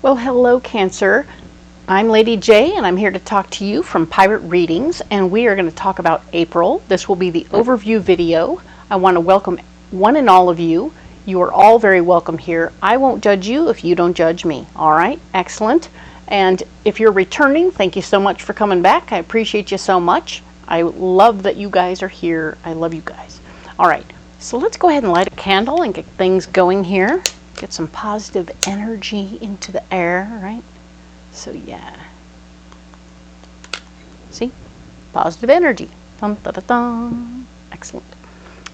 Well, hello, Cancer. I'm Lady J, and I'm here to talk to you from Pirate Readings, and we are going to talk about April. This will be the overview video. I want to welcome one and all of you. You are all very welcome here. I won't judge you if you don't judge me. All right? Excellent. And if you're returning, thank you so much for coming back. I appreciate you so much. I love that you guys are here. I love you guys. All right. So let's go ahead and light a candle and get things going here. Get some positive energy into the air, right? So yeah. See? Positive energy. Dun, dun, dun, dun. Excellent.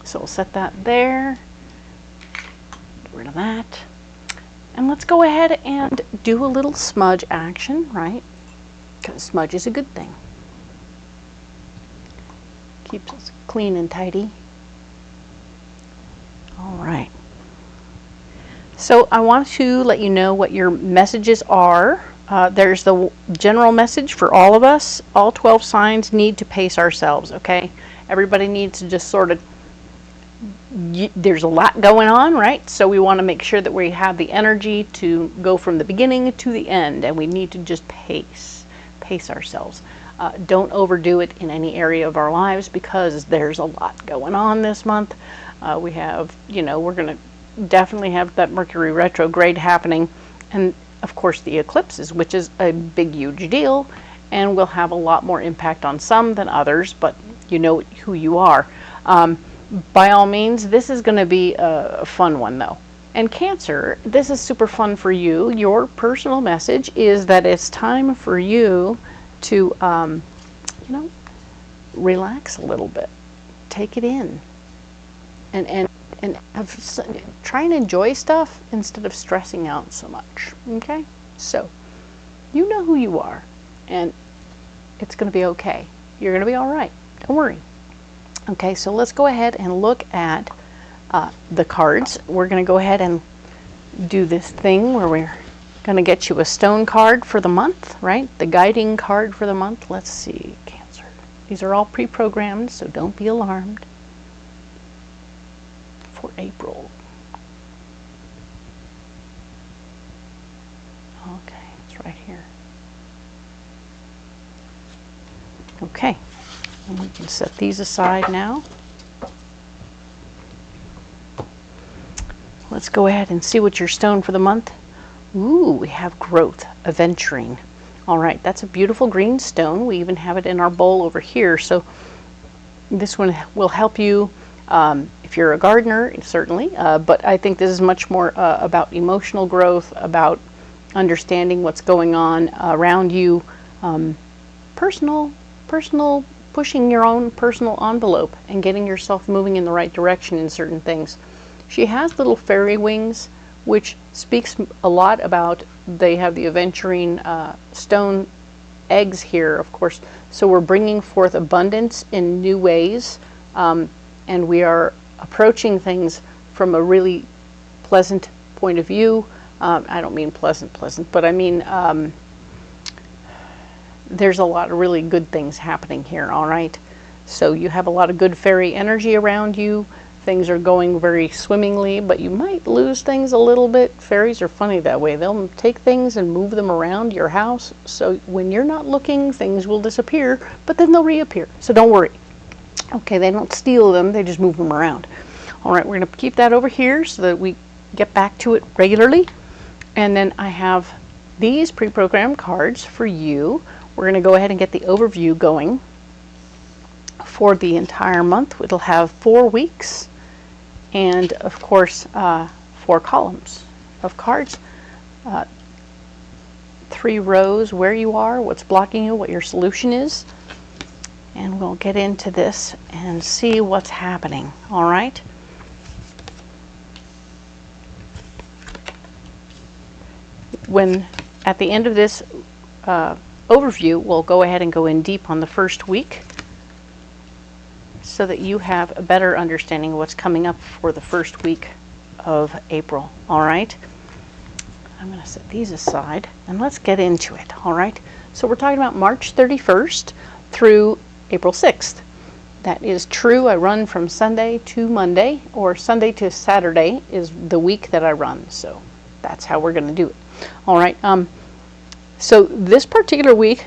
So we'll set that there. Get rid of that. And let's go ahead and do a little smudge action, right? Because smudge is a good thing. Keeps us clean and tidy. All right. So I want to let you know what your messages are. There's the general message for all of us. All 12 signs need to pace ourselves, okay? Everybody needs to just sort of, there's a lot going on, right? So we want to make sure that we have the energy to go from the beginning to the end, and we need to just pace ourselves. Don't overdo it in any area of our lives because there's a lot going on this month. We have, we're going to definitely have that Mercury retrograde happening, and of course the eclipses, which is a big huge deal, and will have a lot more impact on some than others, but you know who you are. By all means, this is going to be a fun one though. And Cancer, this is super fun for you. Your personal message is that it's time for you to relax a little bit, take it in, and try and enjoy stuff instead of stressing out so much. Okay? So, you know who you are, and it's going to be okay. You're going to be all right. Don't worry. Okay, so let's go ahead and look at the cards. We're going to go ahead and do this thing where we're going to get you a stone card for the month, right? The guiding card for the month. Let's see, Cancer. These are all pre-programmed, so don't be alarmed. For April. Okay, it's right here. Okay, and we can set these aside now. Let's go ahead and see what your stone for the month. Ooh, we have growth, aventuring. All right, that's a beautiful green stone. We even have it in our bowl over here. So this one will help you if you're a gardener, certainly, but I think this is much more about emotional growth, about understanding what's going on around you, personal, pushing your own personal envelope and getting yourself moving in the right direction in certain things. She has little fairy wings, which speaks a lot about, they have the aventurine stone eggs here, of course, so we're bringing forth abundance in new ways. And we are approaching things from a really pleasant point of view. I don't mean pleasant, but I mean there's a lot of really good things happening here, all right? So you have a lot of good fairy energy around you. Things are going very swimmingly, but you might lose things a little bit. Fairies are funny that way. They'll take things and move them around your house. So when you're not looking, things will disappear, but then they'll reappear. So don't worry. Okay, they don't steal them, they just move them around. All right, we're going to keep that over here so that we get back to it regularly. And then I have these pre-programmed cards for you. We're going to go ahead and get the overview going for the entire month. It'll have 4 weeks and, of course, 4 columns of cards. 3 rows, where you are, what's blocking you, what your solution is. And we'll get into this and see what's happening, all right? When, at the end of this overview, we'll go ahead and go in deep on the first week so that you have a better understanding of what's coming up for the first week of April, all right? I'm going to set these aside and let's get into it, all right? So we're talking about March 31st through April 6th. That is true. I run from Sunday to Monday, or Sunday to Saturday is the week that I run. So that's how we're going to do it. All right. So this particular week,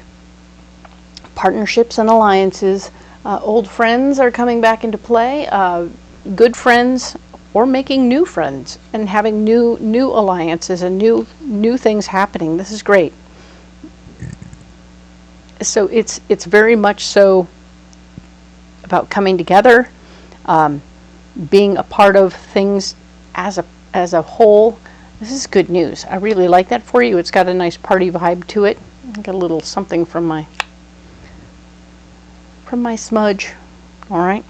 partnerships and alliances, old friends are coming back into play. Good friends, or making new friends and having new alliances and new things happening. This is great. So it's very much so about coming together, being a part of things as a whole. This is good news. I really like that for you. It's got a nice party vibe to it. I got a little something from my smudge. All right.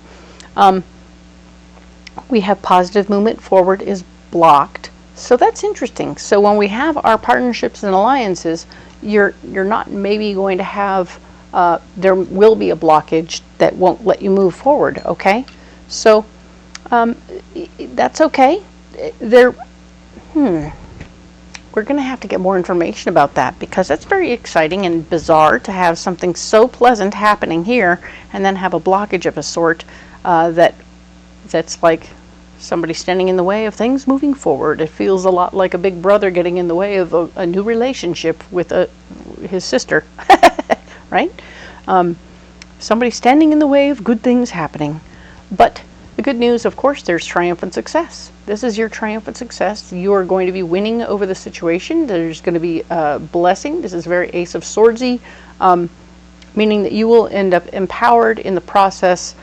We have positive movement forward is blocked. So that's interesting. So when we have our partnerships and alliances, you're not maybe going to have, there will be a blockage that won't let you move forward, okay? So that's okay. We're going to have to get more information about that, because that's very exciting and bizarre to have something so pleasant happening here and then have a blockage of a sort that's like somebody standing in the way of things moving forward. It feels a lot like a big brother getting in the way of a new relationship with his sister, right? Somebody standing in the way of good things happening. But the good news, of course, there's triumphant success. This is your triumphant success. You are going to be winning over the situation. There's going to be a blessing. This is very Ace of Swordsy, meaning that you will end up empowered in the process.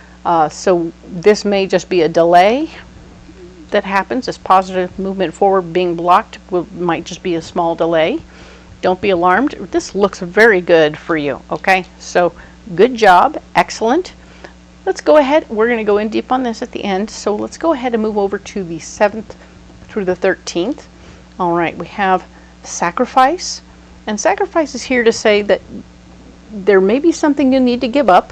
So this may just be a delay that happens. This positive movement forward being blocked might just be a small delay. Don't be alarmed. This looks very good for you, okay? So good job. Excellent. Let's go ahead. We're going to go in deep on this at the end. So let's go ahead and move over to the 7th through the 13th. All right, we have sacrifice. And sacrifice is here to say that there may be something you need to give up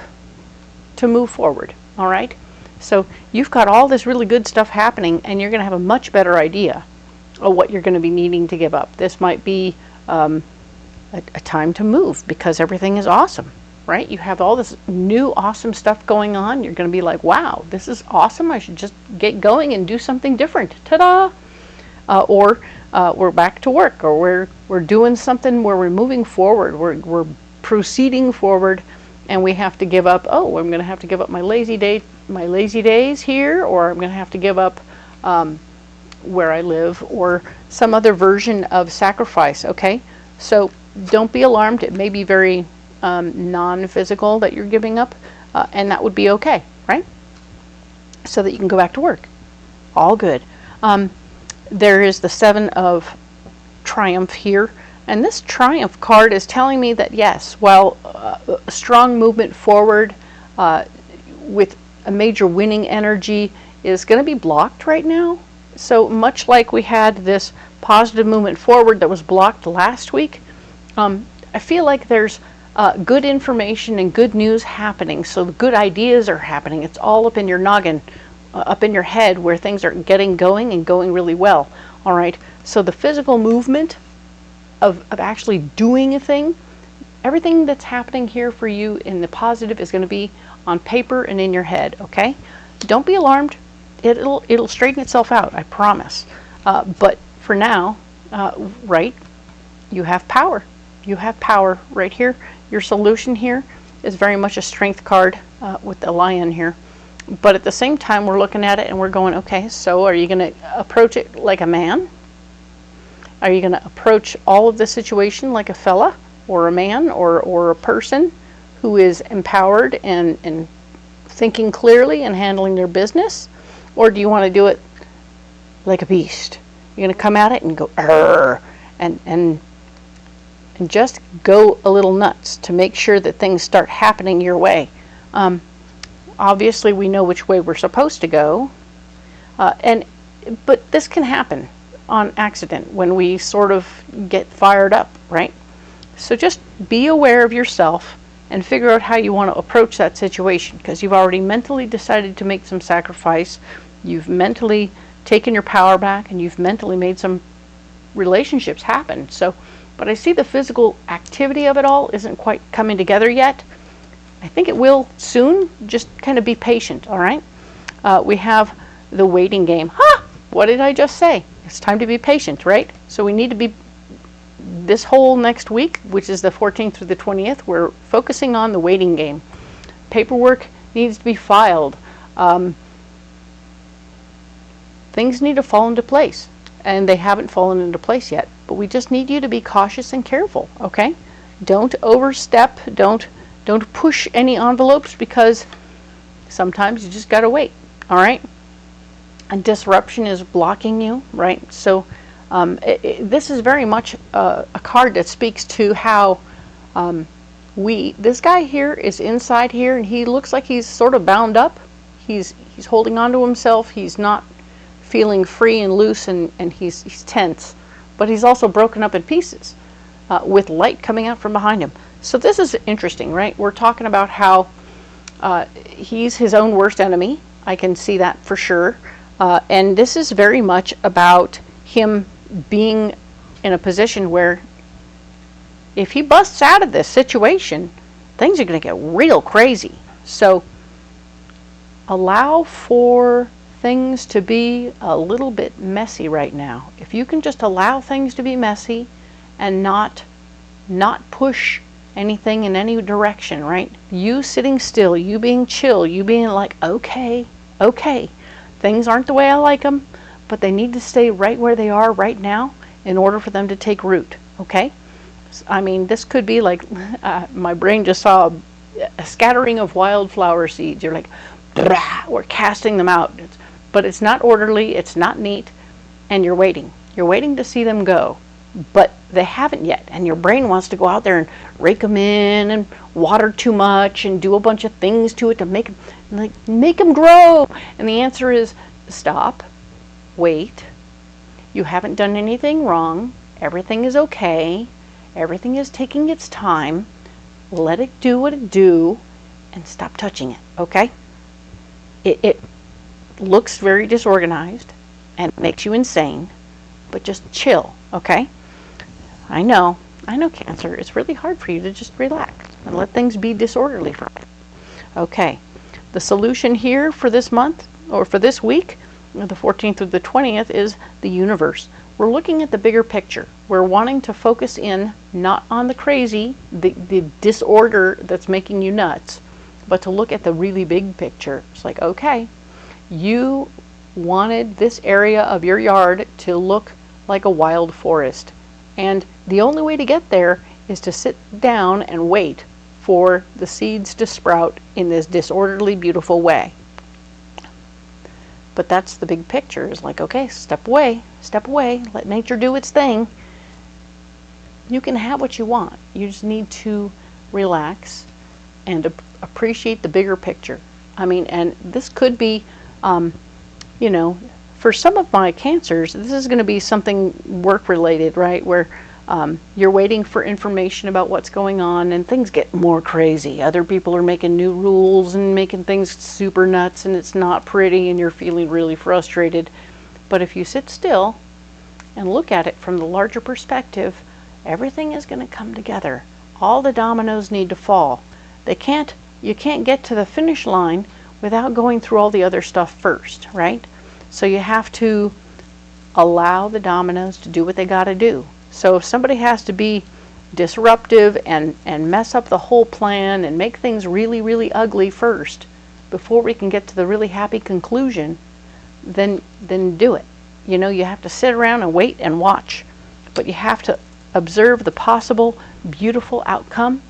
to move forward. All right. So you've got all this really good stuff happening, and you're going to have a much better idea of what you're going to be needing to give up. This might be a time to move because everything is awesome, right? You have all this new awesome stuff going on. You're going to be like, wow, this is awesome. I should just get going and do something different. Ta-da! Or we're back to work, or we're doing something where we're moving forward. We're proceeding forward. And we have to give up, I'm going to have to give up my lazy days here, or I'm going to have to give up where I live, or some other version of sacrifice, okay? So don't be alarmed. It may be very non-physical that you're giving up, and that would be okay, right? So that you can go back to work. All good. There is the 7 of Triumph here. And this Triumph card is telling me that, yes, while a strong movement forward with a major winning energy is going to be blocked right now. So much like we had this positive movement forward that was blocked last week, I feel like there's good information and good news happening. So the good ideas are happening. It's all up in your noggin, up in your head, where things are getting going and going really well. All right. So the physical movement of actually doing a thing, everything that's happening here for you in the positive is going to be on paper and in your head, okay? Don't be alarmed. It'll straighten itself out, I promise. But for now, right, you have power. You have power right here. Your solution here is very much a strength card with the lion here. But at the same time, we're looking at it and we're going, okay, so are you going to approach it like a man? Are you going to approach all of the situation like a fella or a man or a person who is empowered and thinking clearly and handling their business? Or do you want to do it like a beast? You're going to come at it and go, "Arr," and just go a little nuts to make sure that things start happening your way. Obviously, we know which way we're supposed to go, but this can happen on accident when we sort of get fired up, right? So just be aware of yourself and figure out how you want to approach that situation, because you've already mentally decided to make some sacrifice. You've mentally taken your power back, and you've mentally made some relationships happen. So, but I see the physical activity of it all isn't quite coming together yet. I think it will soon. Just kind of be patient, all right? We have the waiting game. What did I just say? It's time to be patient, right? So we need to be this whole next week, which is the 14th through the 20th, we're focusing on the waiting game. Paperwork needs to be filed. Things need to fall into place, and they haven't fallen into place yet. But we just need you to be cautious and careful, okay? Don't overstep. Don't push any envelopes, because sometimes you just got to wait, all right? And disruption is blocking you, right? So this is very much a card that speaks to how this guy here is inside here, and he looks like he's sort of bound up. He's holding on to himself. He's not feeling free and loose, and he's tense, but he's also broken up in pieces with light coming out from behind him. So this is interesting, right? We're talking about how he's his own worst enemy. I can see that for sure. And this is very much about him being in a position where if he busts out of this situation, things are going to get real crazy. So allow for things to be a little bit messy right now. If you can just allow things to be messy and not push anything in any direction, right? You sitting still, you being chill, you being like, okay, things aren't the way I like them, but they need to stay right where they are right now in order for them to take root, okay? I mean, this could be like, my brain just saw a scattering of wildflower seeds. You're like, we're casting them out. But it's not orderly, it's not neat, and you're waiting. You're waiting to see them go, but they haven't yet, and your brain wants to go out there and rake them in and water too much and do a bunch of things to it to make them grow. And the answer is stop, wait. You haven't done anything wrong. Everything is okay. Everything is taking its time. Let it do what it do, and stop touching it, okay? It looks very disorganized and makes you insane, but just chill, okay? I know, Cancer. It's really hard for you to just relax and let things be disorderly for you. Okay, the solution here for this month, or for this week, the 14th through the 20th, is the universe. We're looking at the bigger picture. We're wanting to focus in not on the crazy, the disorder that's making you nuts, but to look at the really big picture. It's like, okay, you wanted this area of your yard to look like a wild forest. And the only way to get there is to sit down and wait for the seeds to sprout in this disorderly, beautiful way. But that's the big picture. Is like, okay, step away, let nature do its thing. You can have what you want. You just need to relax and appreciate the bigger picture. I mean, and this could be, for some of my Cancers, this is going to be something work related, right? Where you're waiting for information about what's going on, and things get more crazy. Other people are making new rules and making things super nuts, and it's not pretty, and you're feeling really frustrated. But if you sit still and look at it from the larger perspective, everything is going to come together. All the dominoes need to fall. You can't get to the finish line without going through all the other stuff first, right? So you have to allow the dominoes to do what they got to do. So if somebody has to be disruptive and mess up the whole plan and make things really, really ugly first before we can get to the really happy conclusion, then do it. You have to sit around and wait and watch, but you have to observe the possible beautiful outcome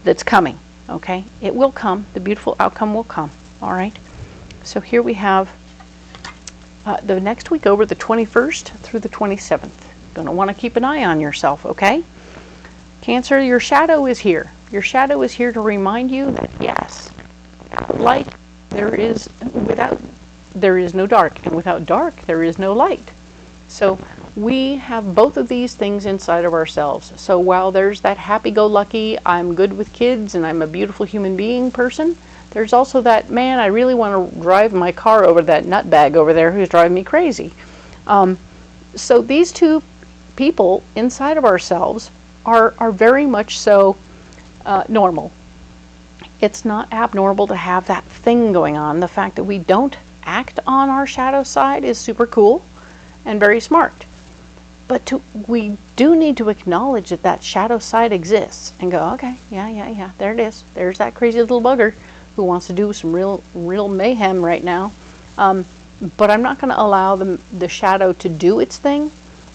that's coming, okay? It will come. The beautiful outcome will come, all right? So here we have the next week over the 21st through the 27th. Going to want to keep an eye on yourself, okay? Cancer, your shadow is here. Your shadow is here to remind you that, yes, without light, there is no dark. And without dark, there is no light. So we have both of these things inside of ourselves. So while there's that happy-go-lucky, I'm good with kids and I'm a beautiful human being person, there's also that, man, I really want to drive my car over that nutbag over there who's driving me crazy. So these two people inside of ourselves are very much so normal. It's not abnormal to have that thing going on. The fact that we don't act on our shadow side is super cool and very smart. we do need to acknowledge that that shadow side exists and go, okay, yeah, there it is. There's that crazy little bugger who wants to do some real mayhem right now. But I'm not going to allow the shadow to do its thing.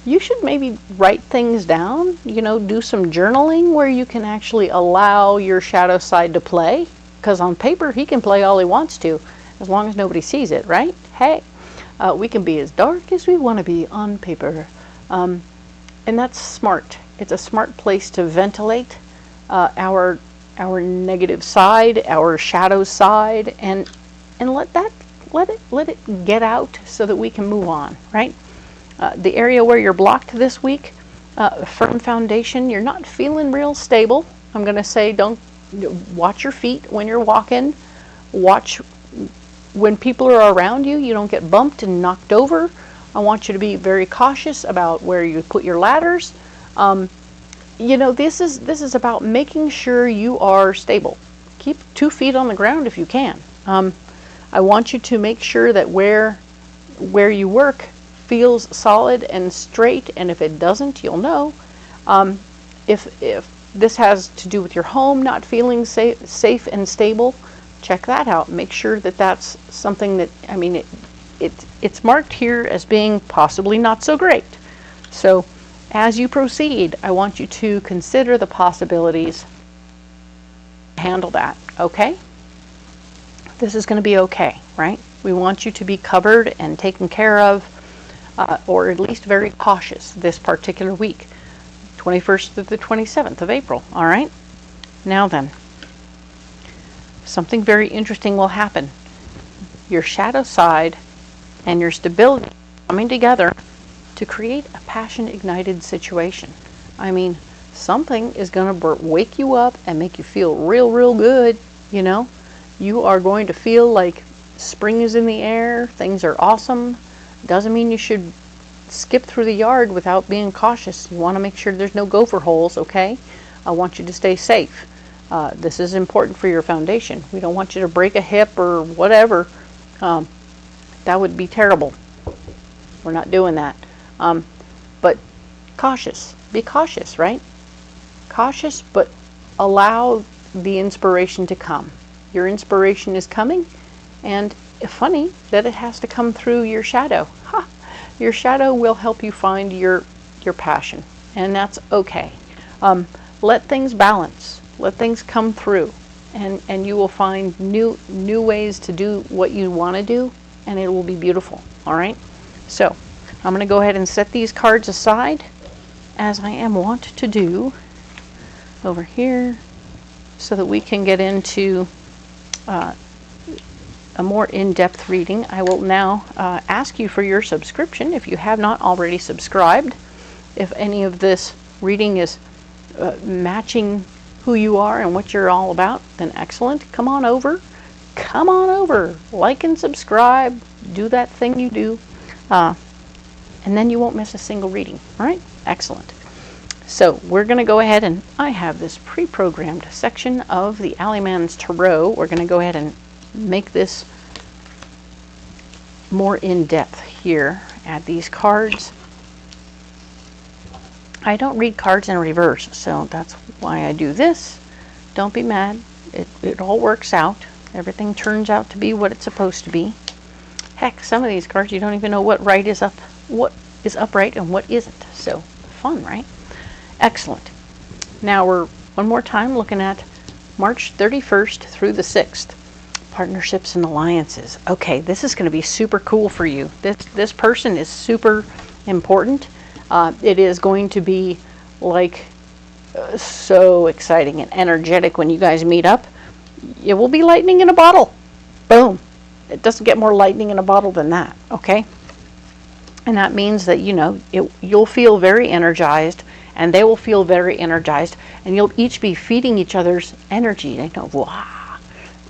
You should maybe write things down, do some journaling where you can actually allow your shadow side to play. Because on paper, he can play all he wants to, as long as nobody sees it, right? Hey, we can be as dark as we want to be on paper. And that's smart. It's a smart place to ventilate our negative side, our shadow side, and let it get out so that we can move on, right? The area where you're blocked this week, firm foundation, you're not feeling real stable. I'm going to say don't watch your feet when you're walking. Watch when people are around you. You don't get bumped and knocked over. I want you to be very cautious about where you put your ladders. This is about making sure you are stable. Keep 2 feet on the ground if you can. I want you to make sure that where you work feels solid and straight, and if it doesn't, you'll know. If this has to do with your home not feeling safe and stable, check that out. Make sure that that's something that, it's marked here as being possibly not so great. So as you proceed, I want you to consider the possibilities to handle that, okay? This is going to be okay, right? We want you to be covered and taken care of, or at least very cautious this particular week, 21st to the 27th of April, all right? Now then, something very interesting will happen. Your shadow side and your stability coming together to create a passion-ignited situation. Something is going to wake you up and make you feel real good, You are going to feel like spring is in the air, things are awesome. Doesn't mean you should skip through the yard without being cautious. You want to make sure there's no gopher holes, okay? I want you to stay safe. This is important for your foundation. We don't want you to break a hip or whatever. That would be terrible. We're not doing that. But cautious. Be cautious, right? Cautious, but allow the inspiration to come. Your inspiration is coming, and funny that it has to come through your shadow. Your shadow will help you find your passion, and that's okay. Let things balance. Let things come through, and you will find new ways to do what you want to do, and it will be beautiful. All right? So I'm going to go ahead and set these cards aside, as I am wont to do over here, so that we can get into a more in-depth reading. I will now ask you for your subscription if you have not already subscribed. If any of this reading is matching who you are and what you're all about, then excellent. Come on over. Like and subscribe. Do that thing you do. And then you won't miss a single reading. All right? Excellent. So we're going to go ahead, and I have this pre-programmed section of the Alleyman's Tarot. We're going to go ahead and make this more in-depth here. Add these cards. I don't read cards in reverse, so that's why I do this. Don't be mad. It all works out. Everything turns out to be what it's supposed to be. Heck, some of these cards you don't even know what is upright and what isn't. So fun, right? Excellent. Now we're one more time looking at March 31st through the 6th. Partnerships and alliances. Okay, this is going to be super cool for you. This person is super important. It is going to be like so exciting and energetic when you guys meet up. It will be lightning in a bottle. Boom. It doesn't get more lightning in a bottle than that, okay? And that means that, you'll feel very energized, and they will feel very energized, and you'll each be feeding each other's energy. They know, wow,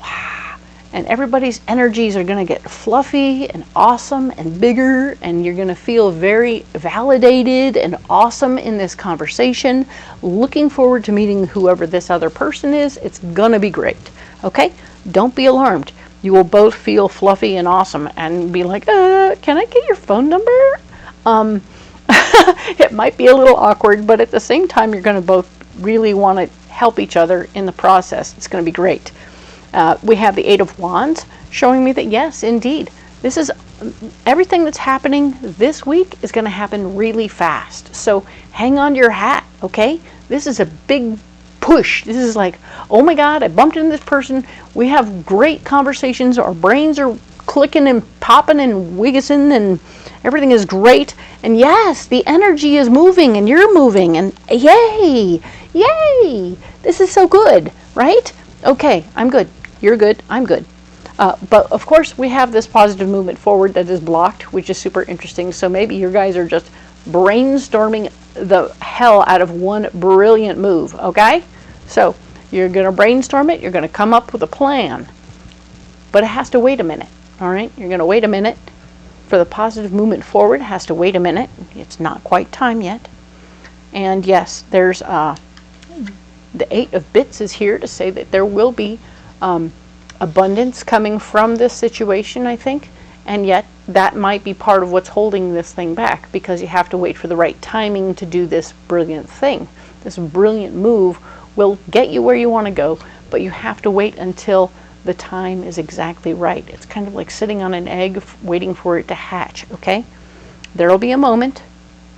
wow. And everybody's energies are going to get fluffy and awesome and bigger, and you're going to feel very validated and awesome in this conversation. Looking forward to meeting whoever this other person is. It's going to be great, okay? Don't be alarmed. You will both feel fluffy and awesome and be like, can I get your phone number? It might be a little awkward, but at the same time, you're going to both really want to help each other in the process. It's going to be great. We have the Eight of Wands showing me that yes, indeed, this is everything that's happening this week is going to happen really fast. So hang on to your hat, okay? This is a big push. This is like, oh my God, I bumped into this person. We have great conversations. Our brains are clicking and popping and wigging and everything is great. And yes, the energy is moving and you're moving and yay, yay. This is so good, right? Okay, I'm good. You're good. I'm good. But of course, we have this positive movement forward that is blocked, which is super interesting. So maybe you guys are just brainstorming the hell out of one brilliant move, okay? So you're going to brainstorm it. You're going to come up with a plan. But it has to wait a minute, all right? You're going to wait a minute. For the positive movement forward, it has to wait a minute. It's not quite time yet. And yes, there's the Eight of Bits is here to say that there will be abundance coming from this situation, I think, and yet that might be part of what's holding this thing back, because you have to wait for the right timing to do this brilliant thing. This brilliant move will get you where you want to go, but you have to wait until the time is exactly right. It's kind of like sitting on an egg waiting for it to hatch, okay? There will be a moment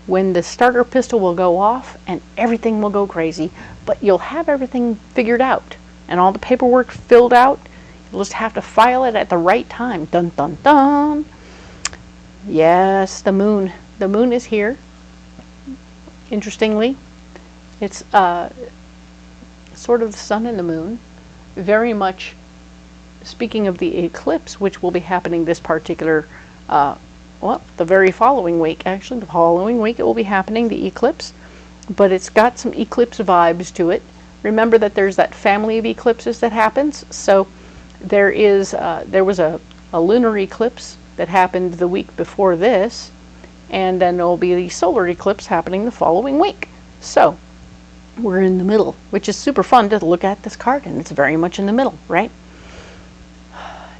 when the starter pistol will go off and everything will go crazy, but you'll have everything figured out and all the paperwork filled out. You'll just have to file it at the right time. Dun, dun, dun. Yes, the moon. The moon is here. Interestingly, it's sort of the sun and the moon. Very much, speaking of the eclipse, which will be happening this particular, well, the very following week. Actually, the following week it will be happening, the eclipse. But it's got some eclipse vibes to it. Remember that there's that family of eclipses that happens. So there was a lunar eclipse that happened the week before this, and then there will be the solar eclipse happening the following week. So we're in the middle, which is super fun to look at this card, and it's very much in the middle, right?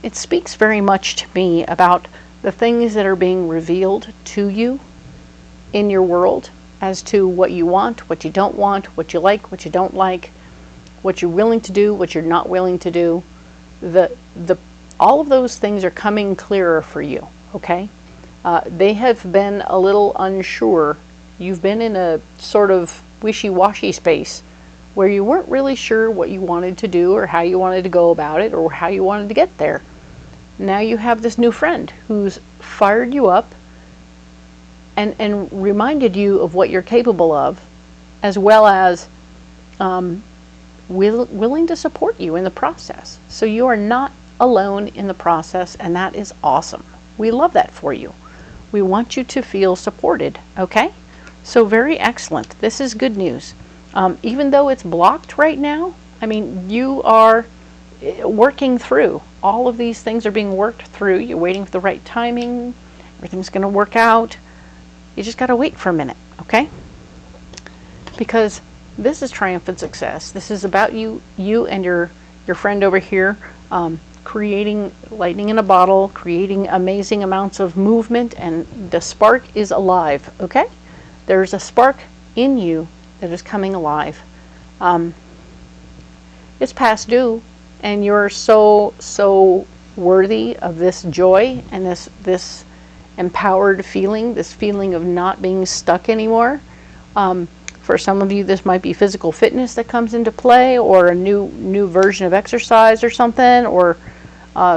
It speaks very much to me about the things that are being revealed to you in your world as to what you want, what you don't want, what you like, what you don't like, what you're willing to do, what you're not willing to do. All of those things are coming clearer for you, okay? They have been a little unsure. You've been in a sort of wishy-washy space where you weren't really sure what you wanted to do or how you wanted to go about it or how you wanted to get there. Now you have this new friend who's fired you up and reminded you of what you're capable of, as well as willing to support you in the process. So you are not alone in the process, and that is awesome. We love that for you. We want you to feel supported, okay? So very excellent. This is good news. Even though it's blocked right now, I mean, you are working through. All of these things are being worked through. You're waiting for the right timing. Everything's going to work out. You just got to wait for a minute, okay? Because this is triumphant success. This is about you and your friend over here creating lightning in a bottle, creating amazing amounts of movement, and the spark is alive, okay? There's a spark in you that is coming alive. It's past due, and you're so worthy of this joy and this empowered feeling, this feeling of not being stuck anymore. For some of you, this might be physical fitness that comes into play, or a new version of exercise or something, or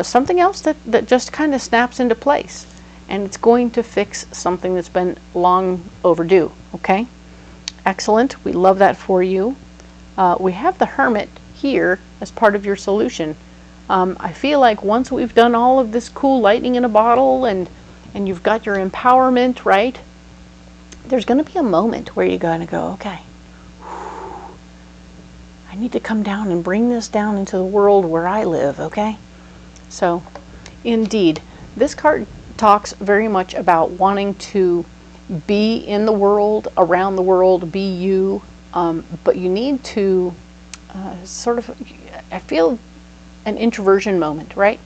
something else that just kind of snaps into place. And it's going to fix something that's been long overdue, okay? Excellent. We love that for you. We have the Hermit here as part of your solution. I feel like once we've done all of this cool lightning in a bottle and you've got your empowerment, right? There's going to be a moment where you're going to go, okay, I need to come down and bring this down into the world where I live, okay? So, indeed, this card talks very much about wanting to be in the world, around the world, be you, but you need to sort of, I feel an introversion moment, right?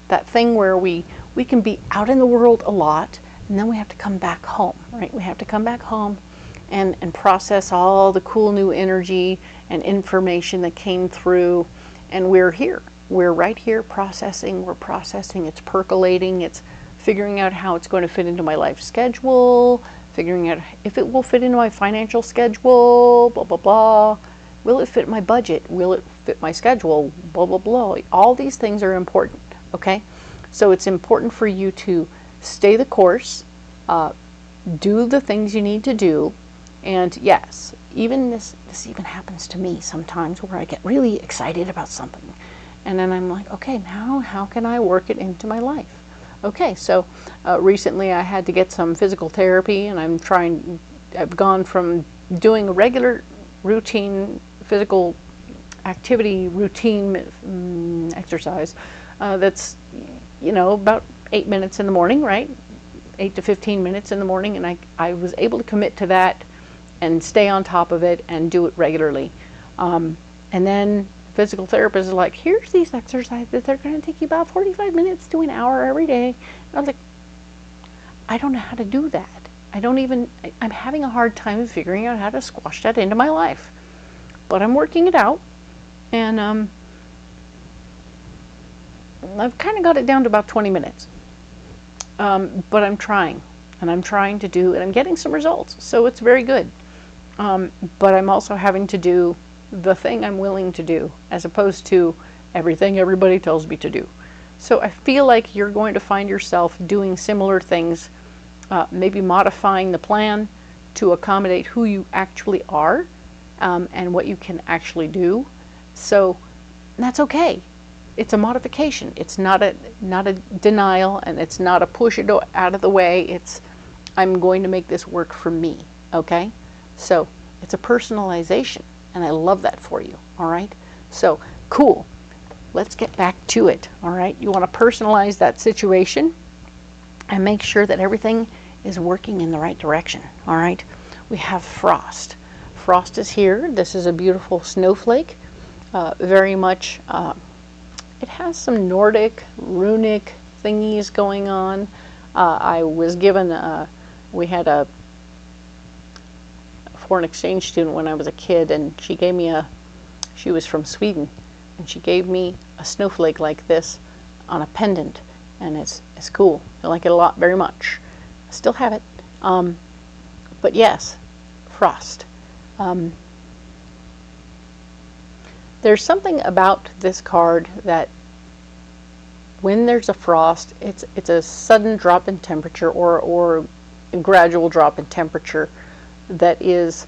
That thing where we can be out in the world a lot, And then we have to come back home, right? We have to come back home and process all the cool new energy and information that came through. And we're here. We're right here processing. We're processing. It's percolating. It's figuring out how it's going to fit into my life schedule, figuring out if it will fit into my financial schedule, blah, blah, blah. Will it fit my budget? Will it fit my schedule? Blah, blah, blah. All these things are important, okay? So it's important for you to stay the course, do the things you need to do. And yes, even this even happens to me sometimes, where I get really excited about something. And then I'm like, okay, now how can I work it into my life? Okay, so recently I had to get some physical therapy, and I've gone from doing a regular routine physical activity routine exercise that's, about 8 minutes in the morning, right? 8 to 15 minutes in the morning, and I was able to commit to that and stay on top of it and do it regularly. And then physical therapists are like, here's these exercises. They're going to take you about 45 minutes to an hour every day. And I was like, I don't know how to do that. I'm having a hard time figuring out how to squash that into my life. But I'm working it out. And I've kind of got it down to about 20 minutes. But I'm trying. And I'm trying to do, and I'm getting some results. So it's very good. But I'm also having to do the thing I'm willing to do, as opposed to everything everybody tells me to do. So I feel like you're going to find yourself doing similar things, maybe modifying the plan to accommodate who you actually are, and what you can actually do. So that's okay. It's a modification. It's not a denial, and it's not a push it out of the way. It's, I'm going to make this work for me, okay? So it's a personalization. And I love that for you, all right? So, cool. Let's get back to it, all right? You want to personalize that situation and make sure that everything is working in the right direction, all right? We have frost. Frost is here. This is a beautiful snowflake. Very much, it has some Nordic, runic thingies going on. I was given, we had a foreign exchange student when I was a kid, and she gave me she was from Sweden, and she gave me a snowflake like this on a pendant, and it's cool. I like it a lot, very much. I still have it. But yes, frost. There's something about this card that when there's a frost, it's a sudden drop in temperature, or a gradual drop in temperature that is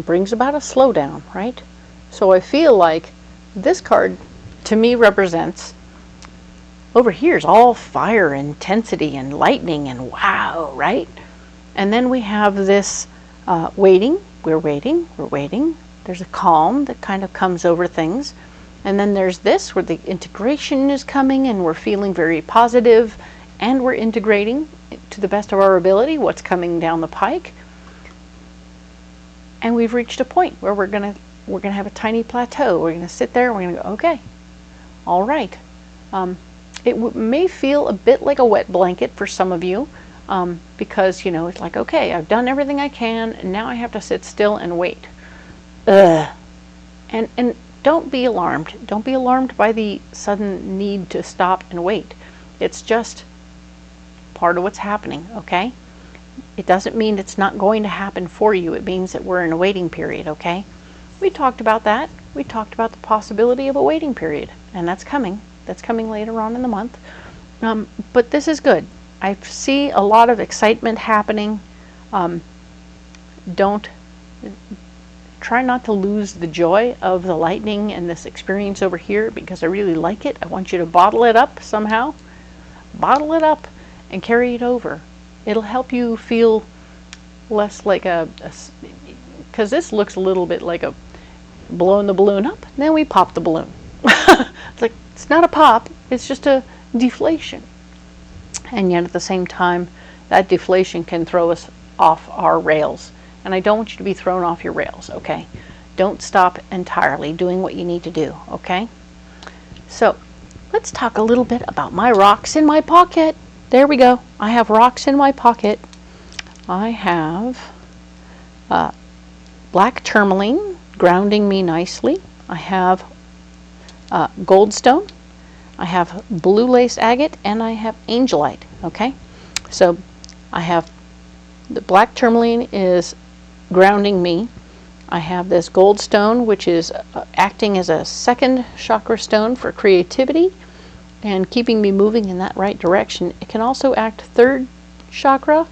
brings about a slowdown, right? So I feel like this card to me represents, over here is all fire, intensity, and lightning, and wow, right? And then we have this waiting. We're waiting. There's a calm that kind of comes over things. And then there's this where the integration is coming, and we're feeling very positive, and we're integrating to the best of our ability what's coming down the pike. And we've reached a point where we're gonna have a tiny plateau. We're gonna sit there and we're gonna go, okay, all right. It may feel a bit like a wet blanket for some of you, because it's like, okay, I've done everything I can, and now I have to sit still and wait. And don't be alarmed. Don't be alarmed by the sudden need to stop and wait. It's just part of what's happening, okay? It doesn't mean it's not going to happen for you. It means that we're in a waiting period, okay? We talked about that. We talked about the possibility of a waiting period, and that's coming. That's coming later on in the month. But this is good. I see a lot of excitement happening. Try not to lose the joy of the lightning and this experience over here, because I really like it. I want you to bottle it up somehow. Bottle it up and carry it over. It'll help you feel less like because this looks a little bit like a blowing the balloon up, and then we pop the balloon. It's like, it's not a pop, it's just a deflation. And yet at the same time, that deflation can throw us off our rails. And I don't want you to be thrown off your rails, okay? Don't stop entirely doing what you need to do, okay? So let's talk a little bit about my rocks in my pocket. There we go. I have rocks in my pocket. I have black tourmaline grounding me nicely. I have goldstone. I have blue lace agate, and I have angelite. Okay, so I have the black tourmaline is grounding me. I have this goldstone, which is acting as a second chakra stone for creativity and keeping me moving in that right direction. It can also act third chakra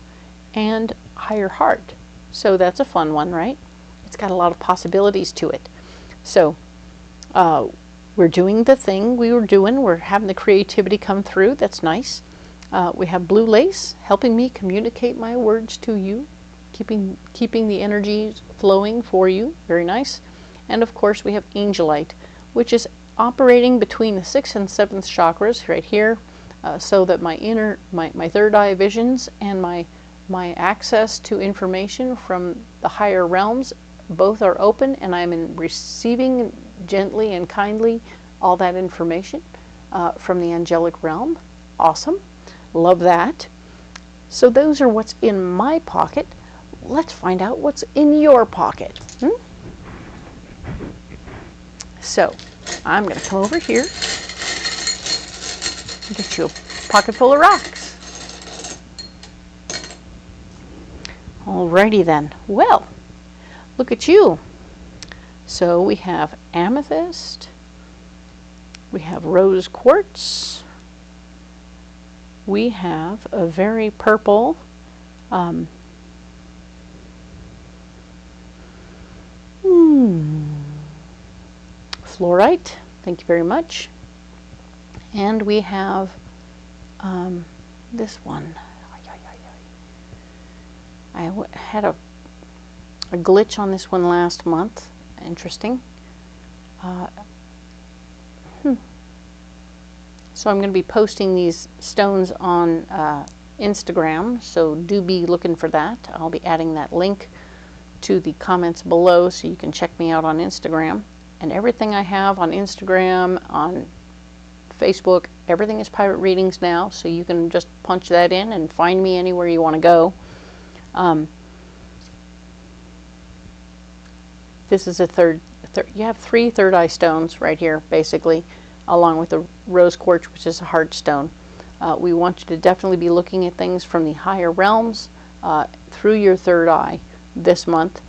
and higher heart. So that's a fun one, right? It's got a lot of possibilities to it. So we're doing the thing we were doing. We're having the creativity come through. That's nice. We have blue lace helping me communicate my words to you, keeping the energies flowing for you. Very nice. And of course we have angelite, which is operating between the 6th and 7th chakras right here, so that my third eye visions and my access to information from the higher realms both are open, and I'm receiving gently and kindly all that information from the angelic realm. Awesome. Love that. So those are what's in my pocket. Let's find out what's in your pocket. So I'm going to come over here and get you a pocket full of rocks. Alrighty then. Well, look at you. So we have amethyst, we have rose quartz, we have a very purple fluorite, thank you very much. And we have this one. I had a glitch on this one last month. Interesting. So I'm going to be posting these stones on Instagram, so do be looking for that. I'll be adding that link to the comments below so you can check me out on Instagram. And everything I have on Instagram, on Facebook, everything is Pirate Readings now, so you can just punch that in and find me anywhere you want to go. This is you have 3 third eye stones right here, basically, along with the rose quartz, which is a heart stone. We want you to definitely be looking at things from the higher realms through your third eye this month,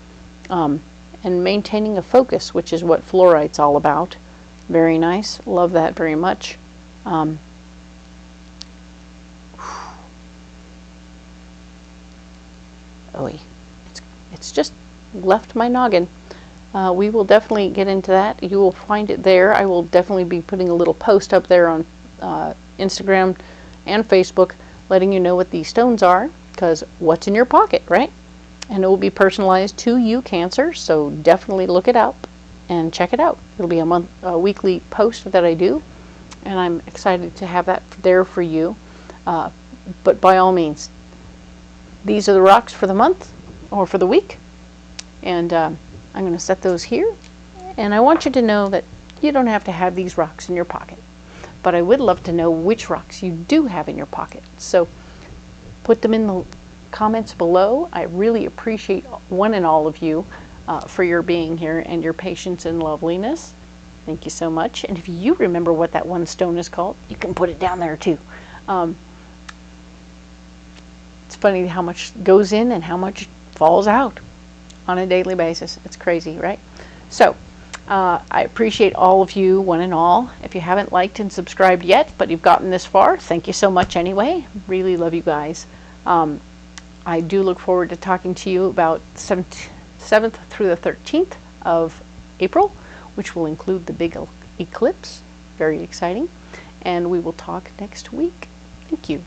and maintaining a focus, which is what fluorite's all about. Very nice. Love that very much. It's just left my noggin. We will definitely get into that. You will find it there. I will definitely be putting a little post up there on Instagram and Facebook letting you know what these stones are, because what's in your pocket, right? And it will be personalized to you, Cancer, so definitely look it up and check it out. It'll be a weekly post that I do, and I'm excited to have that there for you. But by all means, these are the rocks for the month or for the week, and I'm going to set those here. And I want you to know that you don't have to have these rocks in your pocket, but I would love to know which rocks you do have in your pocket. So put them in the comments below. I really appreciate one and all of you for your being here and your patience and loveliness. Thank you so much. And if you remember what that one stone is called, you can put it down there too. It's funny how much goes in and how much falls out on a daily basis. It's crazy, right? So I appreciate all of you, one and all. If you haven't liked and subscribed yet, but you've gotten this far, thank you so much anyway. Really love you guys. I do look forward to talking to you about 7th through the 13th of April, which will include the big eclipse. Very exciting. And we will talk next week. Thank you.